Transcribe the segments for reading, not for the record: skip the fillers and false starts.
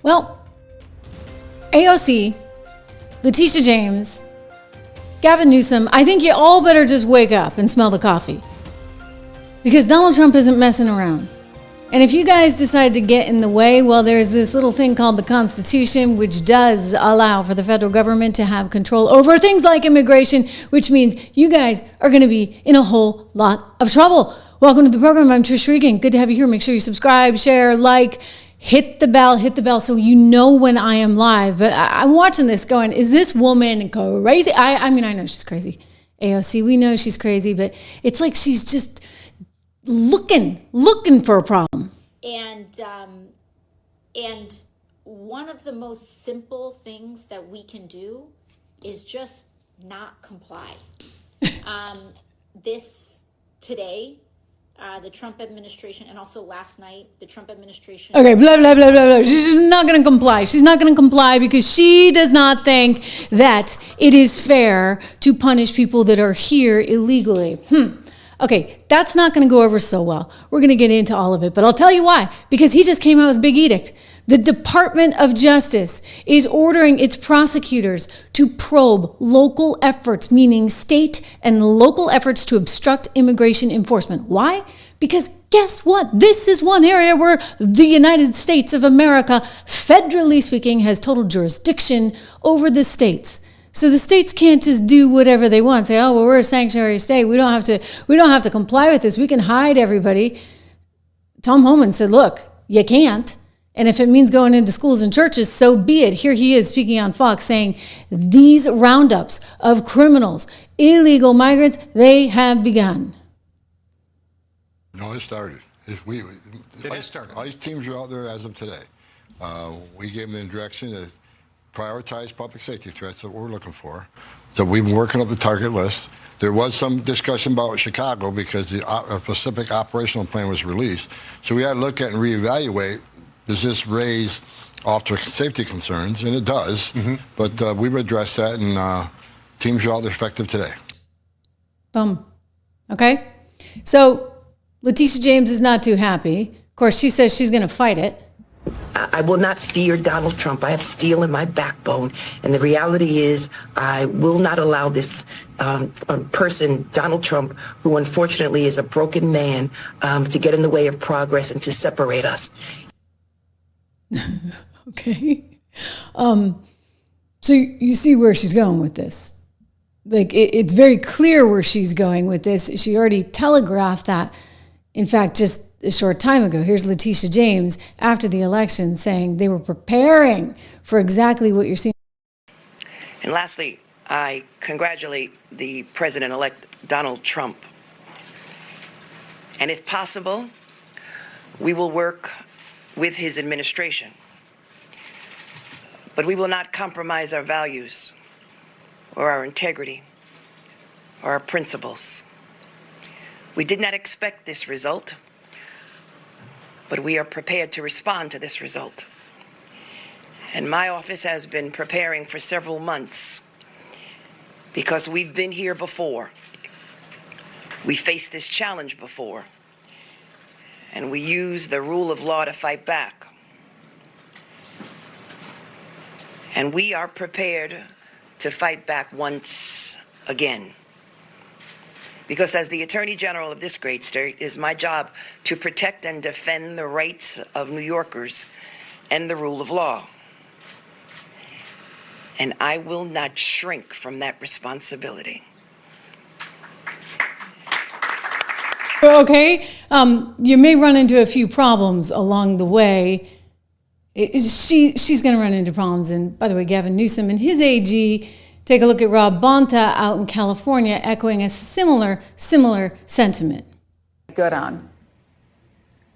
Well, AOC, Letitia James, Gavin Newsom, I think you all better just wake up and smell the coffee. Because Donald Trump isn't messing around. And if you guys decide to get in the way, well, there's this little thing called the Constitution, which does allow for the federal government to have control over things like immigration, which means you guys are going to be in a whole lot of trouble. Welcome to the program. I'm Trish Regan. Good to have you here. Make sure you subscribe, share, like, hit the bell so you know when I am live. But I'm watching this going, is this woman crazy? I mean, I know she's crazy. AOC, we know she's crazy, but it's like she's just looking for a problem. And one of the most simple things that we can do is just not comply. The Trump administration, and also last night, the Trump administration. Okay, blah, blah, blah, blah, blah. She's not going to comply. She's not going to comply because she does not think that it is fair to punish people that are here illegally. Okay, that's not going to go over so well. We're going to get into all of it, but I'll tell you why. Because he just came out with a big edict. The Department of Justice is ordering its prosecutors to probe local efforts, meaning state and local efforts to obstruct immigration enforcement. Why? Because guess what? This is one area where the United States of America, federally speaking, has total jurisdiction over the states. So the states can't just do whatever they want. Say, oh, well, we're a sanctuary state. We don't have to comply with this. We can hide everybody. Tom Homan said, look, you can't. And if it means going into schools and churches, so be it. Here he is speaking on Fox saying these roundups of criminals, illegal migrants, they have begun. No, it started. It is started. ICE teams are out there as of today. We gave them the direction to prioritize public safety threats that we're looking for. So we've been working up the target list. There was some discussion about Chicago because a specific operational plan was released. So we had to look at and reevaluate, does this raise officer safety concerns? And it does. But we've addressed that, and teams are out there effective today. Boom. Okay. So Letitia James is not too happy. Of course, she says she's going to fight it. I will not fear Donald Trump. I have steel in my backbone. And the reality is I will not allow this person, Donald Trump, who unfortunately is a broken man, to get in the way of progress and to separate us. Okay. So you see where she's going with this. Like, it's very clear where she's going with this. She already telegraphed that. In fact, just a short time ago, here's Letitia James after the election saying they were preparing for exactly what you're seeing. And lastly, I congratulate the President-elect Donald Trump. And if possible, we will work with his administration. But we will not compromise our values or our integrity or our principles. We did not expect this result, but we are prepared to respond to this result. And my office has been preparing for several months because we've been here before. We faced this challenge before, and we use the rule of law to fight back. And we are prepared to fight back once again. Because as the Attorney General of this great state, it is my job to protect and defend the rights of New Yorkers and the rule of law. And I will not shrink from that responsibility. Okay, you may run into a few problems along the way. She's going to run into problems. And by the way, Gavin Newsom and his AG, take a look at Rob Bonta out in California, echoing a similar sentiment. Good on.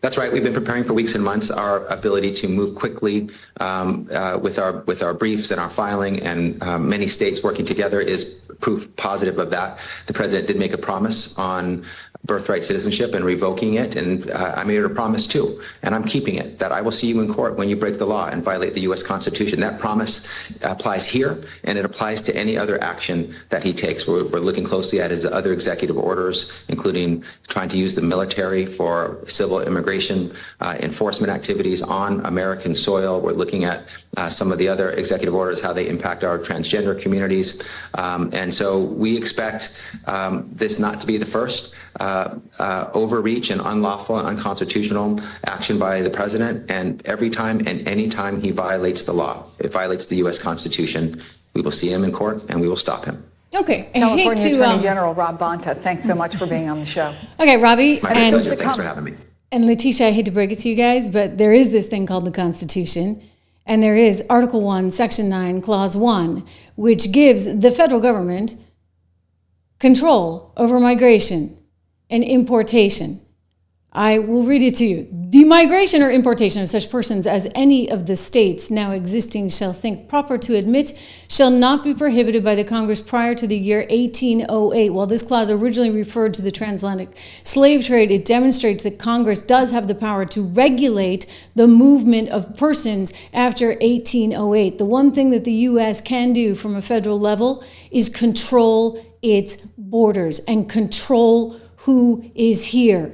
That's right. We've been preparing for weeks and months. Our ability to move quickly with our briefs and our filing, and many states working together is proof positive of that. The president did make a promise on birthright citizenship and revoking it. And I made her a promise too, and I'm keeping it, that I will see you in court when you break the law and violate the U.S. Constitution. That promise applies here, and it applies to any other action that he takes. We're looking closely at his other executive orders, including trying to use the military for civil immigration enforcement activities on American soil. We're looking at some of the other executive orders, how they impact our transgender communities. And so we expect this not to be the first overreach and unlawful and unconstitutional action by the president. And every time and any time he violates the law, it violates the U.S. Constitution, we will see him in court and we will stop him. Okay. California Attorney General Rob Bonta, thanks so much for being on the show. Okay, Robbie. My pleasure. Thanks for having me. And Letitia, I hate to break it to you guys, but there is this thing called the Constitution. And there is Article 1, Section 9, Clause 1, which gives the federal government control over migration and importation. I will read it to you. The migration or importation of such persons as any of the states now existing shall think proper to admit shall not be prohibited by the Congress prior to the year 1808. While this clause originally referred to the transatlantic slave trade, it demonstrates that Congress does have the power to regulate the movement of persons after 1808. The one thing that the U.S. can do from a federal level is control its borders and control who is here.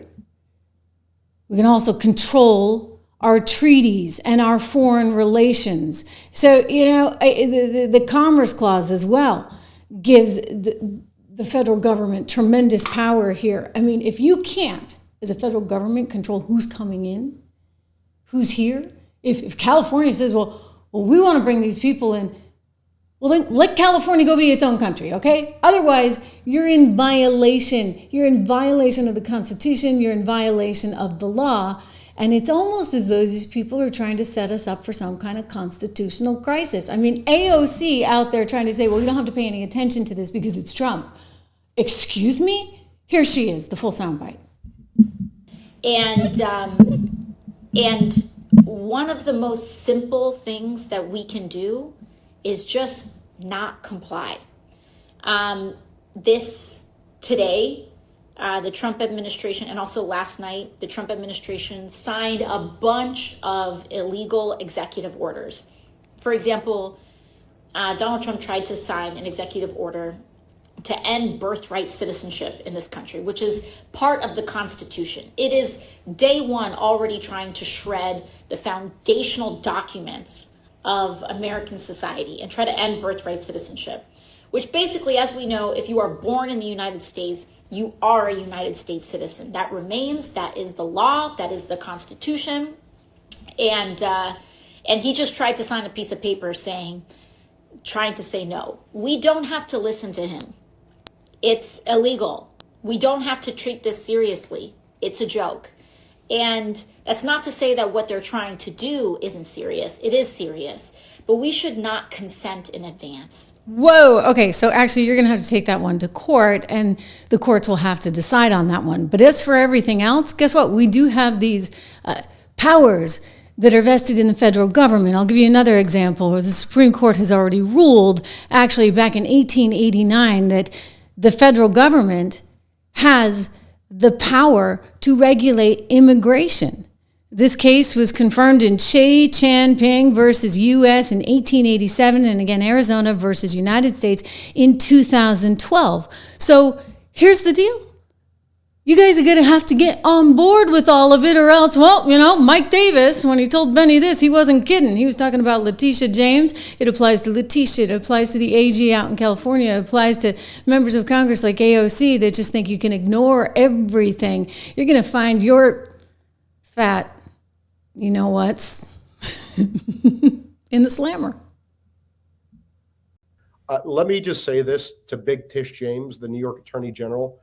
We can also control our treaties and our foreign relations. So, the Commerce Clause as well gives the federal government tremendous power here. I mean, if you can't, as a federal government, control who's coming in, who's here, if California says, well, we want to bring these people in, well, then let California go be its own country, okay? Otherwise, you're in violation. You're in violation of the Constitution. You're in violation of the law. And it's almost as though these people are trying to set us up for some kind of constitutional crisis. I mean, AOC out there trying to say, well, we don't have to pay any attention to this because it's Trump. Excuse me? Here she is, the full soundbite. And one of the most simple things that we can do is just not comply. Today, the Trump administration, and also last night, the Trump administration signed a bunch of illegal executive orders. For example, Donald Trump tried to sign an executive order to end birthright citizenship in this country, which is part of the Constitution. It is day one already trying to shred the foundational documents of American society and try to end birthright citizenship, which basically, as we know, if you are born in the United States, you are a United States citizen. That remains, that is the law, that is the Constitution. And he just tried to sign a piece of paper trying to say no. We don't have to listen to him. It's illegal. We don't have to treat this seriously. It's a joke. And that's not to say that what they're trying to do isn't serious. It is serious. But we should not consent in advance. Whoa. Okay. So actually, you're going to have to take that one to court, and the courts will have to decide on that one. But as for everything else, guess what? We do have these powers that are vested in the federal government. I'll give you another example. The Supreme Court has already ruled, actually back in 1889, that the federal government has the power to regulate immigration. This case was confirmed in Che Chan-Ping versus U.S. in 1887, and again, Arizona versus United States in 2012. So here's the deal. You guys are going to have to get on board with all of it, or else, Mike Davis, when he told Benny this, he wasn't kidding. He was talking about Letitia James. It applies to Letitia. It applies to the AG out in California. It applies to members of Congress like AOC that just think you can ignore everything. You're going to find your fat, what's in the slammer. Let me just say this to Big Tish James, the New York Attorney General.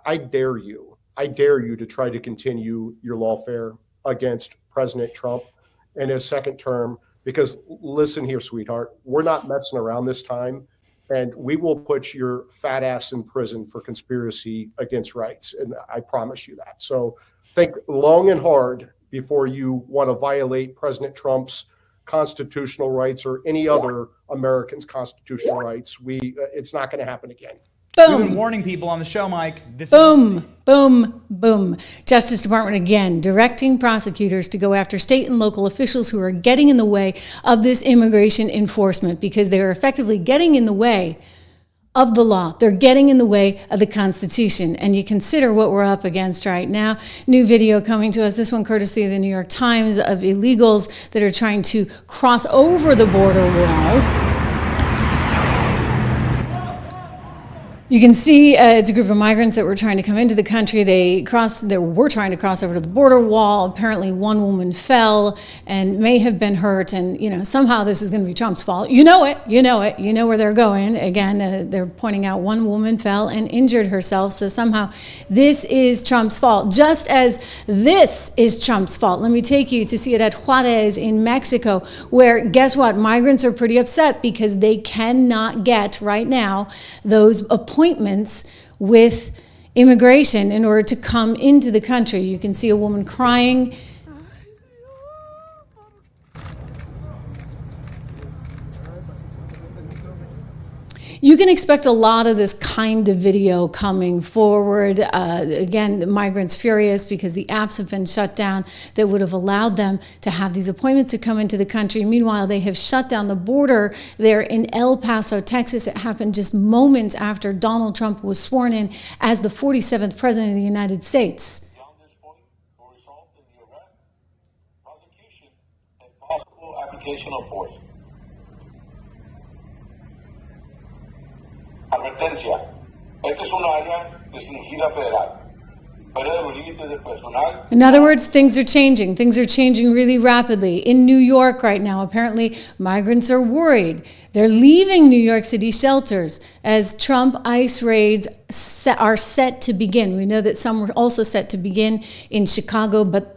I dare you to try to continue your lawfare against President Trump in his second term, because listen here, sweetheart, we're not messing around this time, and we will put your fat ass in prison for conspiracy against rights. And I promise you that. So think long and hard before you want to violate President Trump's constitutional rights or any other American's constitutional rights. It's not going to happen again. Boom. We've been warning people on the show, Mike. Boom, boom, boom. Justice Department again directing prosecutors to go after state and local officials who are getting in the way of this immigration enforcement because they are effectively getting in the way of the law. They're getting in the way of the Constitution. And you consider what we're up against right now. New video coming to us, this one courtesy of the New York Times, of illegals that are trying to cross over the border wall. You can see it's a group of migrants that were trying to come into the country. They were trying to cross over to the border wall. Apparently one woman fell and may have been hurt. And, somehow this is going to be Trump's fault. You know where they're going. Again, they're pointing out one woman fell and injured herself. So somehow this is Trump's fault. Just as this is Trump's fault. Let me take you to see it at Juarez in Mexico, where guess what? Migrants are pretty upset because they cannot get right now those appointments with immigration in order to come into the country. You can see a woman crying. You can expect a lot of this kind of video coming forward. Again, the migrants furious because the apps have been shut down that would have allowed them to have these appointments to come into the country. Meanwhile, they have shut down the border there in El Paso, Texas. It happened just moments after Donald Trump was sworn in as the 47th president of the United States. Beyond this point, will result in the arrest, prosecution, and possible application of force. Advertencia. Esta es una área restringida federal. In other words, things are changing. Things are changing really rapidly. In New York right now, apparently migrants are worried. They're leaving New York City shelters as Trump ICE raids are set to begin. We know that some were also set to begin in Chicago, but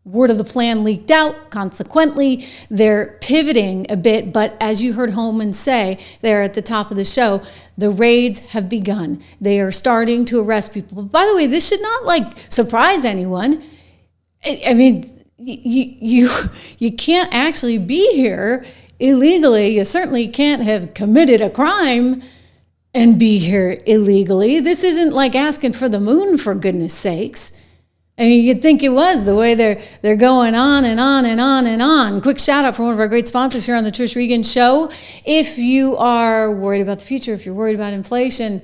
word of the plan leaked out. Consequently, they're pivoting a bit. But as you heard Holman say there at the top of the show, the raids have begun. They are starting to arrest people. But by the way, this should not surprise anyone. I mean, you can't actually be here illegally. You certainly can't have committed a crime and be here illegally. This isn't like asking for the moon, for goodness sakes. I mean, you'd think it was the way they're going on and on and on and on. Quick shout out for one of our great sponsors here on the Trish Regan Show. If you are worried about the future, if you're worried about inflation,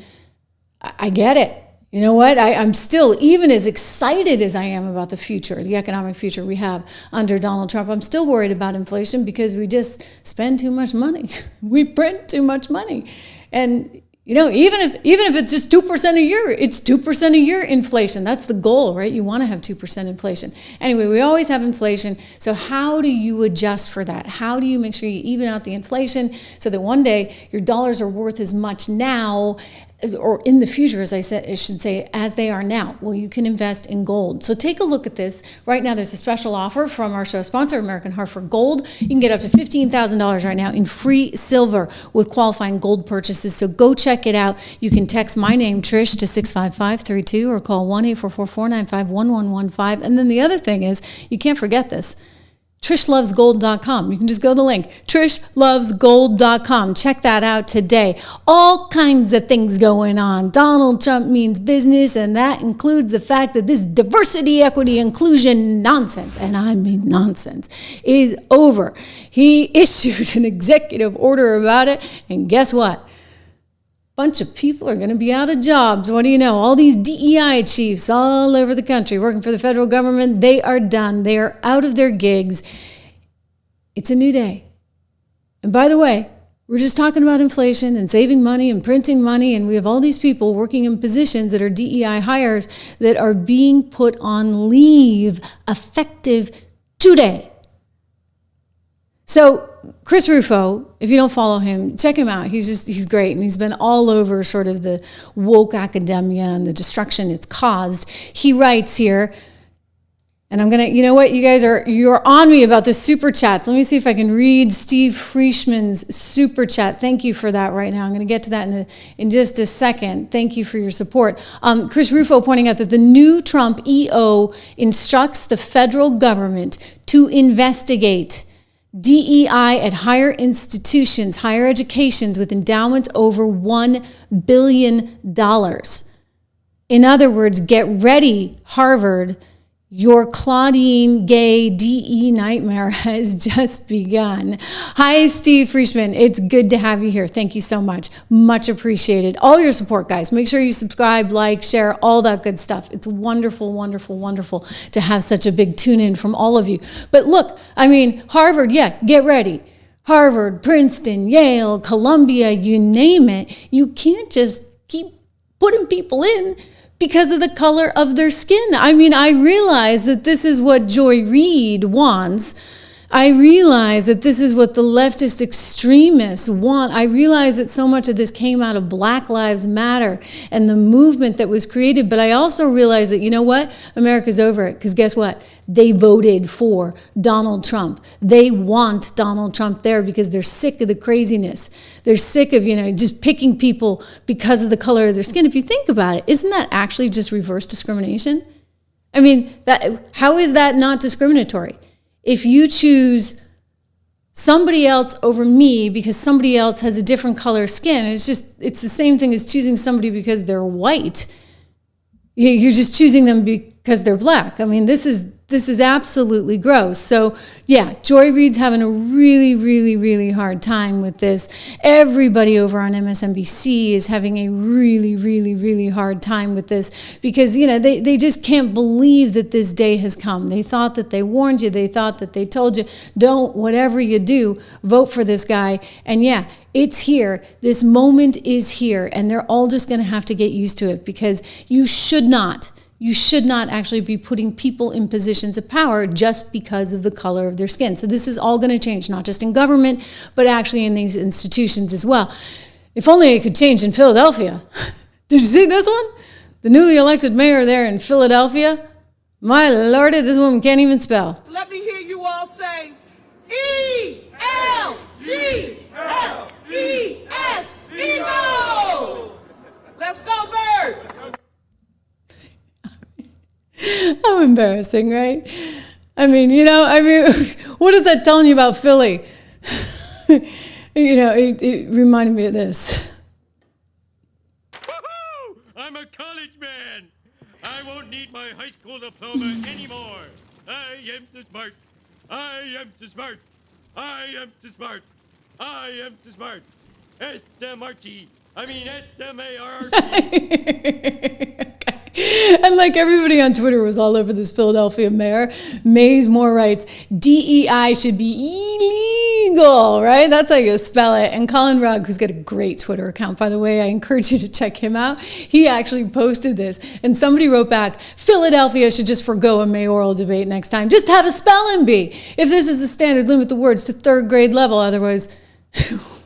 I get it. You know what? I'm still, even as excited as I am about the future, the economic future we have under Donald Trump, I'm still worried about inflation because we just spend too much money. We print too much money. And even if it's just 2% a year, it's 2% a year inflation. That's the goal, right? You want to have 2% inflation. Anyway, we always have inflation. So how do you adjust for that? How do you make sure you even out the inflation so that one day your dollars are worth as much now or in the future, as I should say, as they are now? Well, you can invest in gold. So take a look at this. Right now, there's a special offer from our show sponsor, American Hartford Gold. You can get up to $15,000 right now in free silver with qualifying gold purchases. So go check it out. You can text my name, Trish, to 65532 or call 1-844-495-1115. And then the other thing is, you can't forget this. TrishLovesGold.com. You can just go to the link, TrishLovesGold.com. Check that out today. All kinds of things going on. Donald Trump means business, and that includes the fact that this diversity, equity, inclusion nonsense, and I mean nonsense, is over. He issued an executive order about it, and guess what? Bunch of people are going to be out of jobs. What do you know? All these DEI chiefs all over the country working for the federal government, they are done. They are out of their gigs. It's a new day. And by the way, we're just talking about inflation and saving money and printing money, and we have all these people working in positions that are DEI hires that are being put on leave effective today. So Chris Rufo, if you don't follow him, check him out. He's great. And he's been all over sort of the woke academia and the destruction it's caused. He writes here, and I'm going to, you know what, you guys you're on me about the super chats. Let me see if I can read Steve Frischman's super chat. Thank you for that right now. I'm going to get to that in just a second. Thank you for your support. Chris Rufo pointing out that the new Trump EO instructs the federal government to investigate DEI at higher institutions, higher educations with endowments over $1 billion. In other words, get ready, Harvard. Your Claudine Gay DE nightmare has just begun. Hi, Steve Frischman. It's good to have you here. Thank you so much. Much appreciated. All your support, guys. Make sure you subscribe, like, share, all that good stuff. It's wonderful, wonderful, wonderful to have such a big tune in from all of you. But look, I mean, Harvard, yeah, get ready. Harvard, Princeton, Yale, Columbia, you name it. You can't just keep putting people in because of the color of their skin. I mean, I realize that this is what Joy Reid wants. I realize that this is what the leftist extremists want. I realize that so much of this came out of Black Lives Matter and the movement that was created. But I also realize that, you know what? America's over it. Because guess what? They voted for Donald Trump. They want Donald Trump there because they're sick of the craziness. They're sick of, just picking people because of the color of their skin. If you think about it, isn't that actually just reverse discrimination? I mean, how is that not discriminatory? If you choose somebody else over me because somebody else has a different color skin, it's the same thing as choosing somebody because they're white. You're just choosing them because they're black. I mean, this is absolutely gross. So yeah, Joy Reid's having a really, really, really hard time with this. Everybody over on MSNBC is having a really, really, really hard time with this because, they just can't believe that this day has come. They thought that they warned you. They thought that they told you, don't, whatever you do, vote for this guy. And yeah, it's here. This moment is here. And they're all just going to have to get used to it because you should not actually be putting people in positions of power just because of the color of their skin. So this is all going to change, not just in government, but actually in these institutions as well. If only it could change in Philadelphia. Did you see this one? The newly elected mayor there in Philadelphia. My lordy, this woman can't even spell. Let me hear you all say, E-L-G-L-E-S, Eagles! Let's go, Birds! How embarrassing, right? I mean, what is that telling you about Philly? It reminded me of this. Woohoo! I'm a college man. I won't need my high school diploma anymore. I am too smart. I am too smart. I am too smart. I am too smart. S-M-R-T. I mean S-M-A-R-T. And everybody on Twitter was all over this Philadelphia mayor. Mays Moore writes, DEI should be illegal, right? That's how you spell it. And Colin Rugg, who's got a great Twitter account, by the way, I encourage you to check him out. He actually posted this. And somebody wrote back, Philadelphia should just forgo a mayoral debate next time. Just have a spelling bee. If this is the standard, limit the words to third grade level. Otherwise,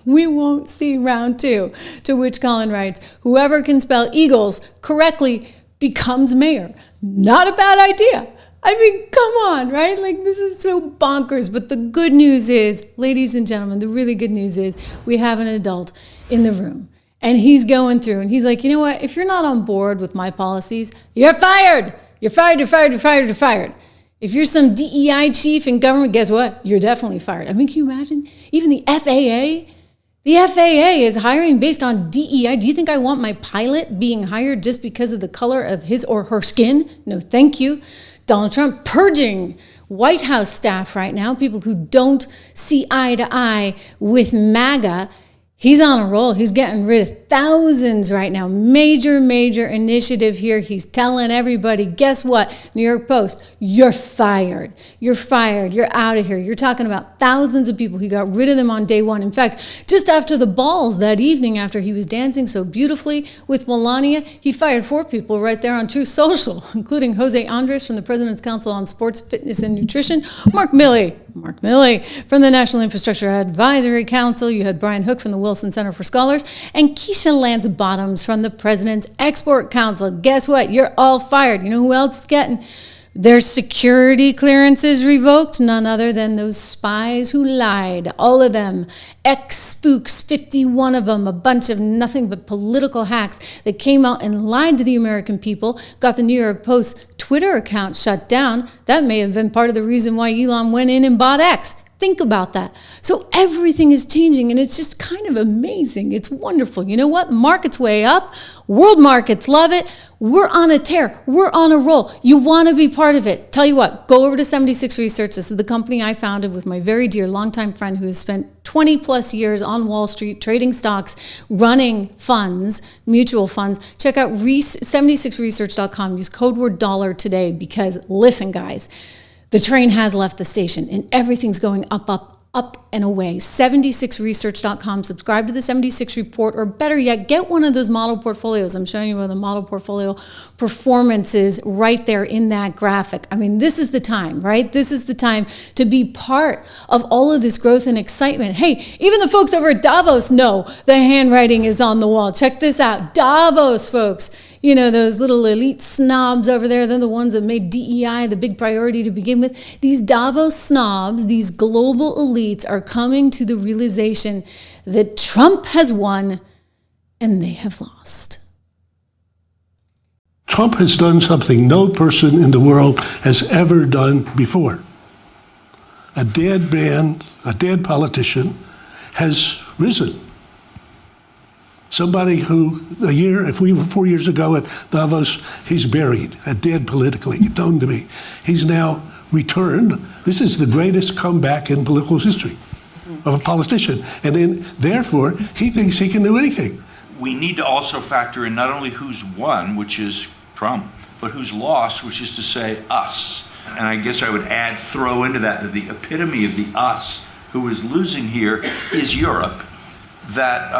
we won't see round two. To which Colin writes, whoever can spell Eagles correctly becomes mayor. Not a bad idea. I mean, come on, right? This is so bonkers. But the good news is, ladies and gentlemen, the really good news is we have an adult in the room. And he's going through and he's like, you know what? If you're not on board with my policies, you're fired. You're fired, you're fired, you're fired, you're fired. If you're some DEI chief in government, guess what? You're definitely fired. I mean, can you imagine? Even the FAA? The FAA is hiring based on DEI. Do you think I want my pilot being hired just because of the color of his or her skin? No, thank you. Donald Trump purging White House staff right now, people who don't see eye to eye with MAGA. He's on a roll. He's getting rid of thousands right now. Major, major initiative here. He's telling everybody, guess what? New York Post, you're fired. You're fired. You're out of here. You're talking about thousands of people. He got rid of them on day one. In fact, just after the balls that evening, after he was dancing so beautifully with Melania, he fired 4 people right there on Truth Social, including Jose Andres from the President's Council on Sports, Fitness, and Nutrition, Mark Milley from the National Infrastructure Advisory Council. You had Brian Hook from the Wilson Center for Scholars, and Keisha Lance Bottoms from the President's Export Council. Guess what? You're all fired. You know who else is getting their security clearances revoked? None other than those spies who lied. All of them. Ex-spooks, 51 of them, a bunch of nothing but political hacks that came out and lied to the American people, got the New York Post Twitter account shut down. That may have been part of the reason why Elon went in and bought X. Think about that. So everything is changing, and it's just kind of amazing. It's wonderful. You know what? Market's way up. World markets love it. We're on a tear. We're on a roll. You want to be part of it. Tell you what, go over to 76 Research. This is the company I founded with my very dear longtime friend who has spent 20 plus years on Wall Street trading stocks, running funds, mutual funds. Check out 76research.com. Use code word dollar today because listen, guys, the train has left the station and everything's going up, up, up and away. 76research.com. Subscribe to the 76 Report, or better yet, get one of those model portfolios. I'm showing you where the model portfolio performance is right there in that graphic. I mean, this is the time, right? This is the time to be part of all of this growth and excitement. Hey, even the folks over at Davos know the handwriting is on the wall. Check this out. Davos, folks. You know, those little elite snobs over there, they're the ones that made DEI the big priority to begin with. These Davos snobs, these global elites are coming to the realization that Trump has won and they have lost. Trump has done something no person in the world has ever done before. A dead man, a dead politician has risen. Somebody who, if we were 4 years ago at Davos, he's buried, dead politically, known to me. He's now returned. This is the greatest comeback in political history of a politician. And then, therefore, he thinks he can do anything. We need to also factor in not only who's won, which is Trump, but who's lost, which is to say us. And I guess I would throw into that the epitome of the us who is losing here is Europe. That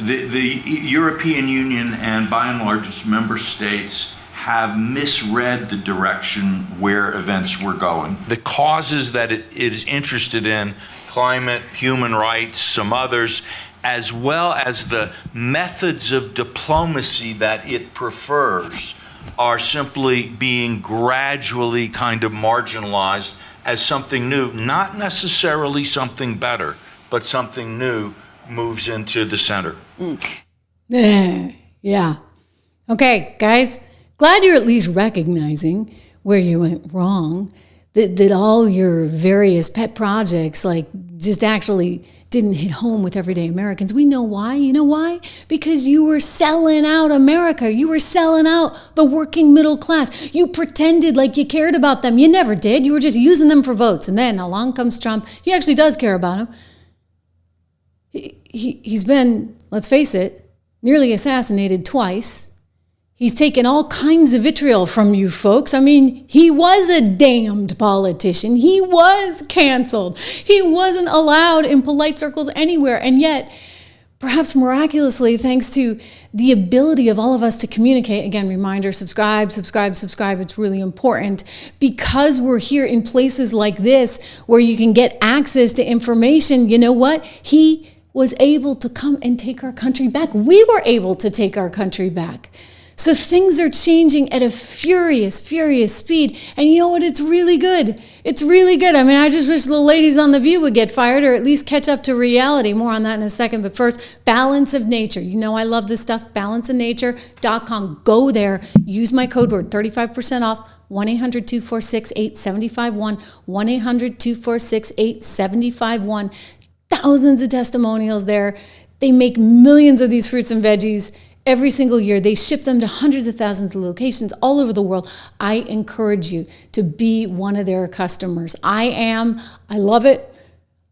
the European Union and by and large its member states have misread the direction where events were going. The causes that it is interested in, climate, human rights, some others, as well as the methods of diplomacy that it prefers, are simply being gradually kind of marginalized as something new, not necessarily something better, but something new moves into the center. Yeah. Okay, guys, glad you're at least recognizing where you went wrong, that all your various pet projects just actually didn't hit home with everyday Americans. We know why. You know why? Because you were selling out America. You were selling out the working middle class. You pretended like you cared about them. You never did. You were just using them for votes. And then along comes Trump. He actually does care about them. He's been, let's face it, nearly assassinated twice. He's taken all kinds of vitriol from you folks. I mean, he was a damned politician. He was canceled. He wasn't allowed in polite circles anywhere. And yet, perhaps miraculously, thanks to the ability of all of us to communicate, again, reminder, subscribe. It's really important because we're here in places like this where you can get access to information. You know what? He was able to come and take our country back. We were able to take our country back. So things are changing at a furious speed. And you know what? It's really good. It's really good. I mean, I just wish the ladies on The View would get fired or at least catch up to reality. More on that in a second. But first, Balance of Nature. You know I love this stuff. Balanceofnature.com. Go there. Use my code word, 35% off. 1-800-246-8751. 1-800-246-8751. Thousands of testimonials there. They make millions of these fruits and veggies every single year. They ship them to hundreds of thousands of locations all over the world. I encourage you to be one of their customers. I love it.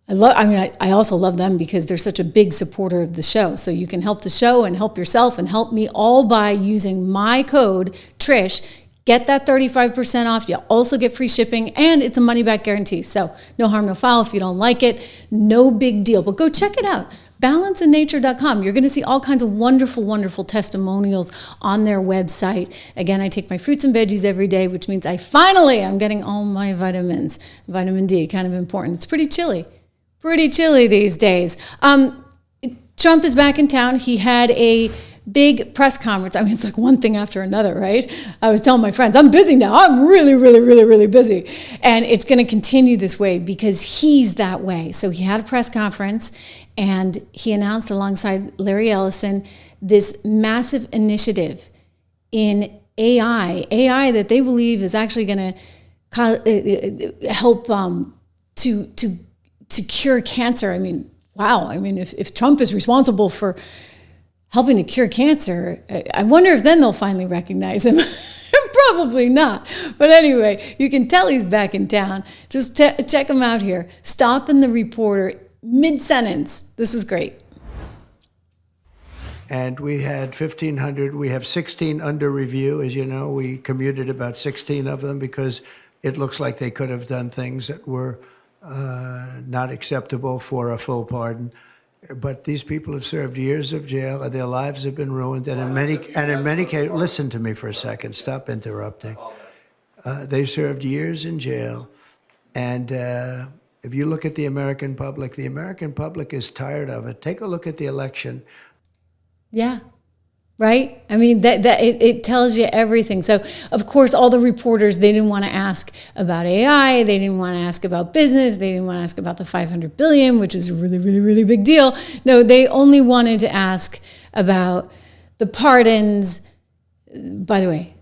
I also love them because they're such a big supporter of the show. So you can help the show and help yourself and help me all by using my code, Trish. Get that 35% off. You also get free shipping and it's a money back guarantee. So no harm, no foul. If you don't like it, no big deal. But go check it out. Balanceofnature.com. You're going to see all kinds of wonderful testimonials on their website. Again, I take my fruits and veggies every day, which means I'm getting all my vitamins. Vitamin D, kind of important. It's pretty chilly these days. Trump is back in town. He had a big press conference. I mean, it's like one thing after another, right? I was telling my friends, I'm busy now. I'm really busy. And it's going to continue this way because he's that way. So he had a press conference and he announced alongside Larry Ellison this massive initiative in AI that they believe is actually going to help to cure cancer. I mean, wow. I mean, if Trump is responsible for helping to cure cancer, I wonder if then they'll finally recognize him. Probably not. But anyway, you can tell he's back in town. Just check him out here. Stopping the reporter mid-sentence. This was great. And we had 1,500. We have 16 under review. As you know, we commuted about 16 of them because it looks like they could have done things that were not acceptable for a full pardon. But these people have served years of jail, and their lives have been ruined. And in many cases, listen to me for a second. Stop interrupting. They served years in jail, and if you look at the American public is tired of it. Take a look at the election. Yeah. Right? I mean, it tells you everything. So, of course, all the reporters, they didn't want to ask about AI. They didn't want to ask about business. They didn't want to ask about the $500 billion, which is a really, really, really big deal. No, they only wanted to ask about the pardons. By the way,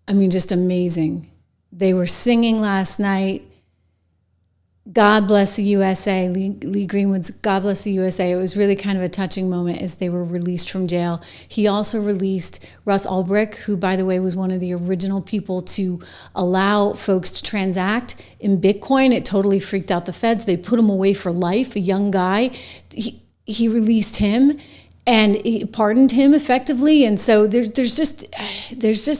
I mean, just amazing. They were singing last night, God Bless the USA, Lee Greenwood's God Bless the USA. It was really kind of a touching moment as they were released from jail. He also released Russ Ulbricht, who, by the way, was one of the original people to allow folks to transact in Bitcoin. It totally freaked out the feds. They put him away for life, a young guy. He released him and he pardoned him effectively. And so there's just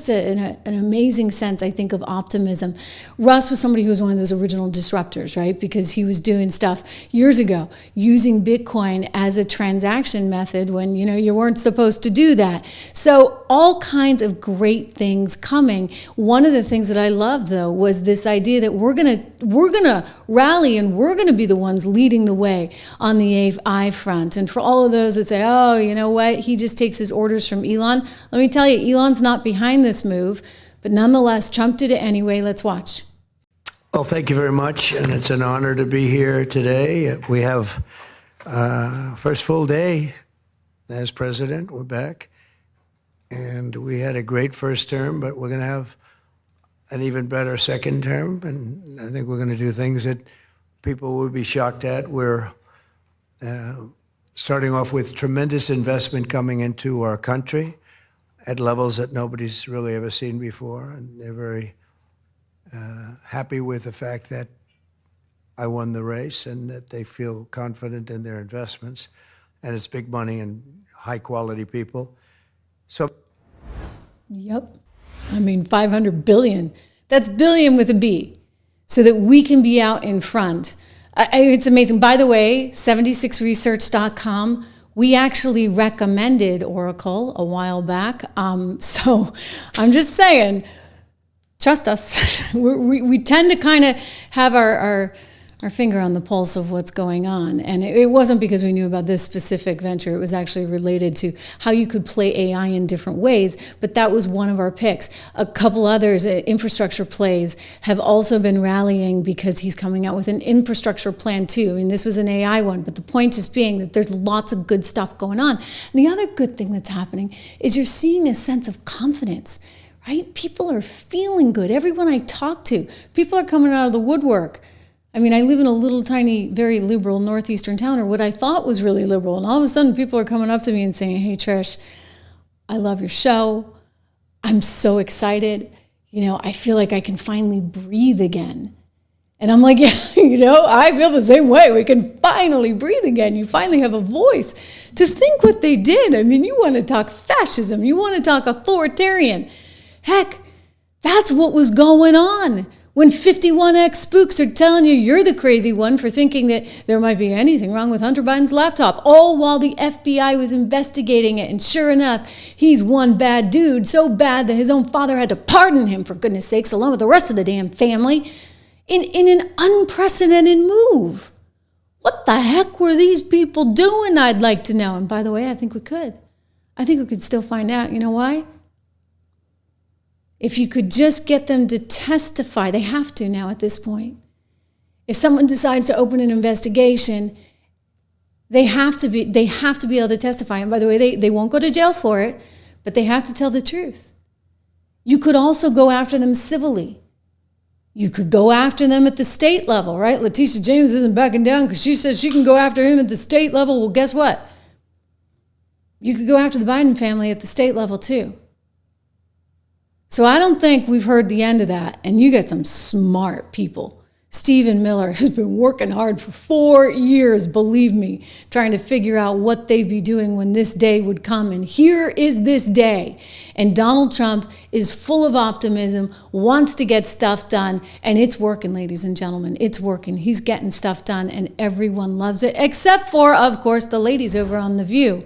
an amazing sense, I think, of optimism. Russ was somebody who was one of those original disruptors, right? Because he was doing stuff years ago, using Bitcoin as a transaction method when, you weren't supposed to do that. So all kinds of great things coming. One of the things that I loved, though, was this idea that we're gonna rally and we're gonna be the ones leading the way on the AI front. And for all of those that say, oh, you know what? He just takes his orders from Elon. Let me tell you, Elon's not behind this move, but nonetheless, Trump did it anyway. Let's watch. Well, thank you very much, and it's an honor to be here today. We have first full day as president. We're back, and we had a great first term, but we're going to have an even better second term, and I think we're going to do things that people will be shocked at. We're starting off with tremendous investment coming into our country at levels that nobody's really ever seen before. And they're very happy with the fact that I won the race and that they feel confident in their investments. And it's big money and high quality people. So. Yep. I mean, 500 billion. That's billion with a B, so that we can be out in front. It's amazing. By the way, 76research.com, we actually recommended Oracle a while back. So I'm just saying, trust us. we tend to kind of have our finger on the pulse of what's going on. And it wasn't because we knew about this specific venture. It was actually related to how you could play AI in different ways. But that was one of our picks. A couple others, infrastructure plays, have also been rallying because he's coming out with an infrastructure plan too. I mean, this was an AI one, but the point just being that there's lots of good stuff going on. And the other good thing that's happening is you're seeing a sense of confidence, right? People are feeling good. Everyone I talk to, people are coming out of the woodwork. I mean, I live in a little tiny, very liberal northeastern town, or what I thought was really liberal. And all of a sudden, people are coming up to me and saying, hey, Trish, I love your show. I'm so excited. I feel like I can finally breathe again. And I'm like, yeah, I feel the same way. We can finally breathe again. You finally have a voice to think what they did. I mean, you want to talk fascism. You want to talk authoritarian. Heck, that's what was going on. When 51X spooks are telling you you're the crazy one for thinking that there might be anything wrong with Hunter Biden's laptop, all while the FBI was investigating it. And sure enough, he's one bad dude, so bad that his own father had to pardon him, for goodness sakes, along with the rest of the damn family, in an unprecedented move. What the heck were these people doing, I'd like to know? And by the way, I think we could. I think we could still find out. You know why? If you could just get them to testify, they have to now at this point. If someone decides to open an investigation, they have to be able to testify. And by the way, they won't go to jail for it, but they have to tell the truth. You could also go after them civilly. You could go after them at the state level, right? Letitia James isn't backing down because she says she can go after him at the state level. Well, guess what? You could go after the Biden family at the state level too. So I don't think we've heard the end of that. And you got some smart people. Stephen Miller has been working hard for 4 years, believe me, trying to figure out what they'd be doing when this day would come. And here is this day. And Donald Trump is full of optimism, wants to get stuff done, and it's working, ladies and gentlemen. It's working. He's getting stuff done, and everyone loves it, except for, of course, the ladies over on The View.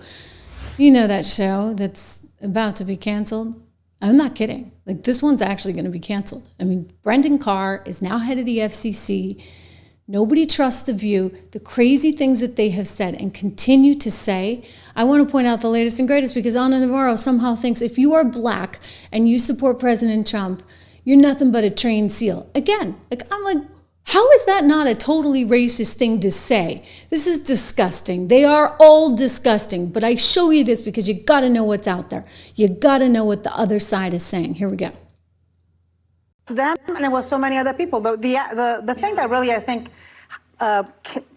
You know that show that's about to be canceled? I'm not kidding. Like, this one's actually going to be canceled. I mean, Brendan Carr is now head of the FCC. Nobody trusts The View. The crazy things that they have said and continue to say. I want to point out the latest and greatest because Ana Navarro somehow thinks if you are black and you support President Trump, you're nothing but a trained SEAL. Again, I'm like, how is that not a totally racist thing to say? This is disgusting. They are all disgusting. But I show you this because you got to know what's out there. You got to know what the other side is saying. Here we go. Them and it was so many other people. The thing that really I think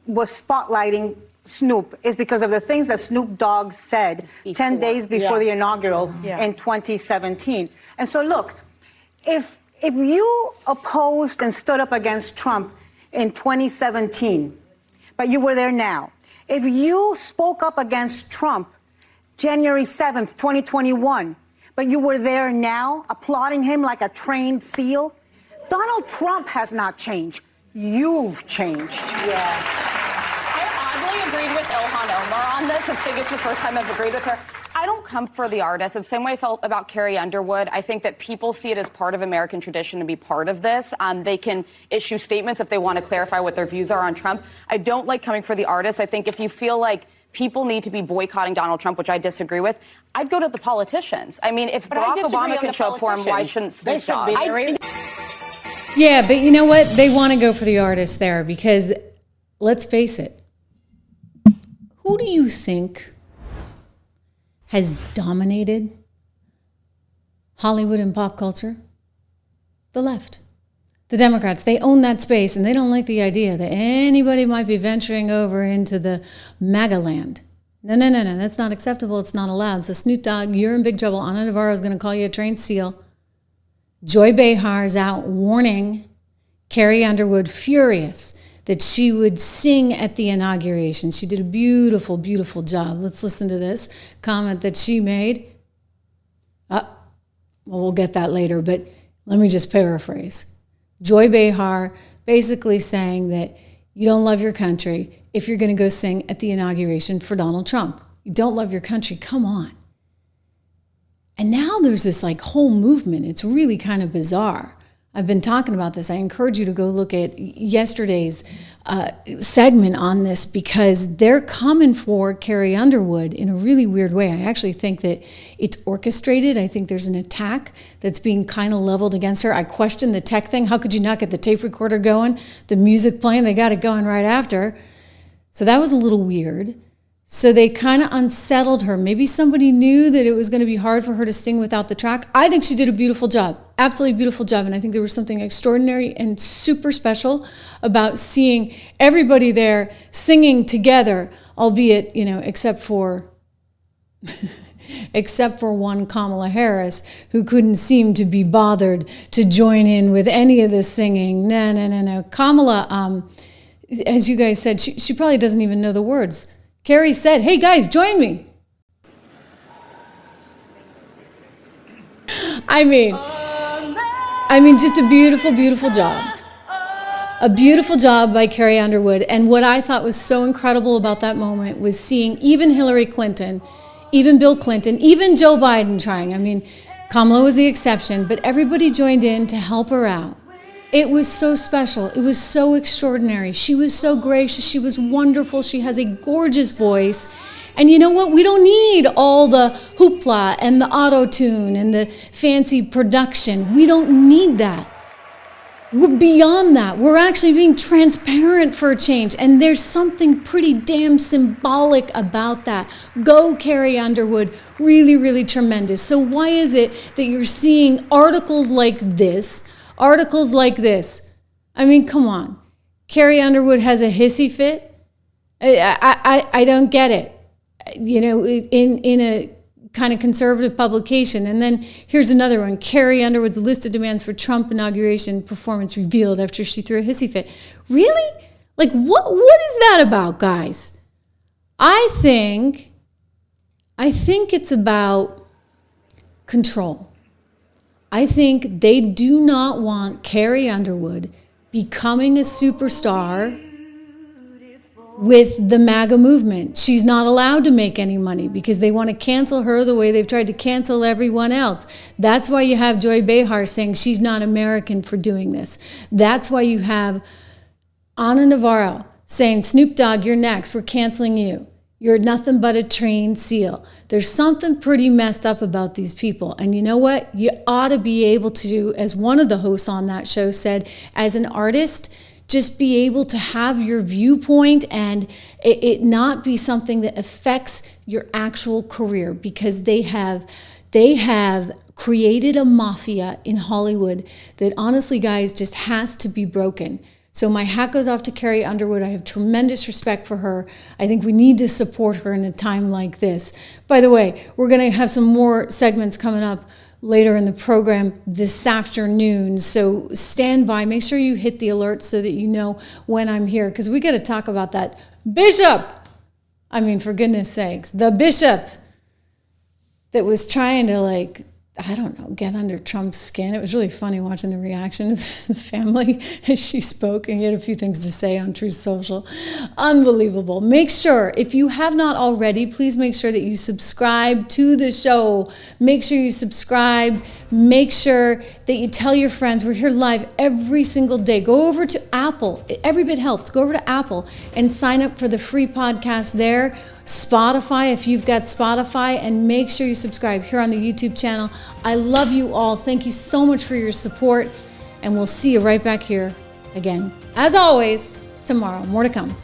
was spotlighting Snoop is because of the things that Snoop Dogg said 10 days before the inaugural in 2017. And so look, if you opposed and stood up against Trump in 2017, but you were there now, if you spoke up against Trump January 7th, 2021, but you were there now applauding him like a trained SEAL, Donald Trump has not changed. You've changed. Yeah. I oddly agreed with Ilhan Omar on this. I think it's the first time I've agreed with her. I don't come for the artist. It's the same way I felt about Carrie Underwood. I think that people see it as part of American tradition to be part of this. They can issue statements if they want to clarify what their views are on Trump. I don't like coming for the artist. I think if you feel like people need to be boycotting Donald Trump, which I disagree with, I'd go to the politicians. I mean, if Barack Obama can show up for him, why shouldn't Snoop Dogg? Yeah, but you know what? They want to go for the artist there because, let's face it, who do you think has dominated Hollywood and pop culture? The left. The Democrats, they own that space, and they don't like the idea that anybody might be venturing over into the MAGA land. No, that's not acceptable. It's not allowed. So Snoop Dogg, you're in big trouble. Ana Navarro is going to call you a trained SEAL. Joy Behar is out warning Carrie Underwood, furious that she would sing at the inauguration. She did a beautiful, beautiful job. Let's listen to this comment that she made. Well, we'll get that later, but let me just paraphrase. Joy Behar basically saying that you don't love your country if you're going to go sing at the inauguration for Donald Trump. You don't love your country, come on. And now there's this like whole movement. It's really kind of bizarre. I've been talking about this. I encourage you to go look at yesterday's segment on this because they're coming for Carrie Underwood in a really weird way. I actually think that it's orchestrated. I think there's an attack that's being kind of leveled against her. I question the tech thing. How could you not get the tape recorder going, the music playing? They got it going right after. So that was a little weird. So they kind of unsettled her. Maybe somebody knew that it was going to be hard for her to sing without the track. I think she did a beautiful job, absolutely beautiful job. And I think there was something extraordinary and super special about seeing everybody there singing together, albeit, except for one Kamala Harris, who couldn't seem to be bothered to join in with any of this singing. No. Kamala, as you guys said, she probably doesn't even know the words. Carrie said, hey guys, join me. I mean, just a beautiful, beautiful job. A beautiful job by Carrie Underwood. And what I thought was so incredible about that moment was seeing even Hillary Clinton, even Bill Clinton, even Joe Biden trying. I mean, Kamala was the exception, but everybody joined in to help her out. It was so special. It was so extraordinary. She was so gracious. She was wonderful. She has a gorgeous voice. And you know what? We don't need all the hoopla and the auto-tune and the fancy production. We don't need that. We're beyond that. We're actually being transparent for a change. And there's something pretty damn symbolic about that. Go, Carrie Underwood. Really, really tremendous. So why is it that you're seeing articles like this articles like this. I mean, come on. Carrie Underwood has a hissy fit. I don't get it. You know, in a kind of conservative publication. And then here's another one. Carrie Underwood's list of demands for Trump inauguration performance revealed after she threw a hissy fit. Really? Like, what is that about, guys? I think it's about control. I think they do not want Carrie Underwood becoming a superstar with the MAGA movement. She's not allowed to make any money because they want to cancel her the way they've tried to cancel everyone else. That's why you have Joy Behar saying she's not American for doing this. That's why you have Ana Navarro saying, Snoop Dogg, you're next. We're canceling you. You're nothing but a trained SEAL. There's something pretty messed up about these people. And you know what? You ought to be able to, as one of the hosts on that show said, as an artist, just be able to have your viewpoint and it not be something that affects your actual career, because they have created a mafia in Hollywood that honestly, guys, just has to be broken. So my hat goes off to Carrie Underwood. I have tremendous respect for her. I think we need to support her in a time like this. By the way, we're going to have some more segments coming up later in the program this afternoon. So stand by. Make sure you hit the alert so that you know when I'm here, because we got to talk about that bishop. I mean, for goodness sakes, the bishop that was trying to, like, I don't know, get under Trump's skin. It was really funny watching the reaction of the family as she spoke, and he had a few things to say on Truth Social. Unbelievable. Make sure, if you have not already, please make sure that you subscribe to the show. Make sure you subscribe. Make sure that you tell your friends. We're here live every single day. Go over to Apple. Every bit helps. Go over to Apple and sign up for the free podcast there. Spotify, if you've got Spotify, and make sure you subscribe here on the YouTube channel. I love you all. Thank you so much for your support, and we'll see you right back here again, as always, tomorrow. More to come.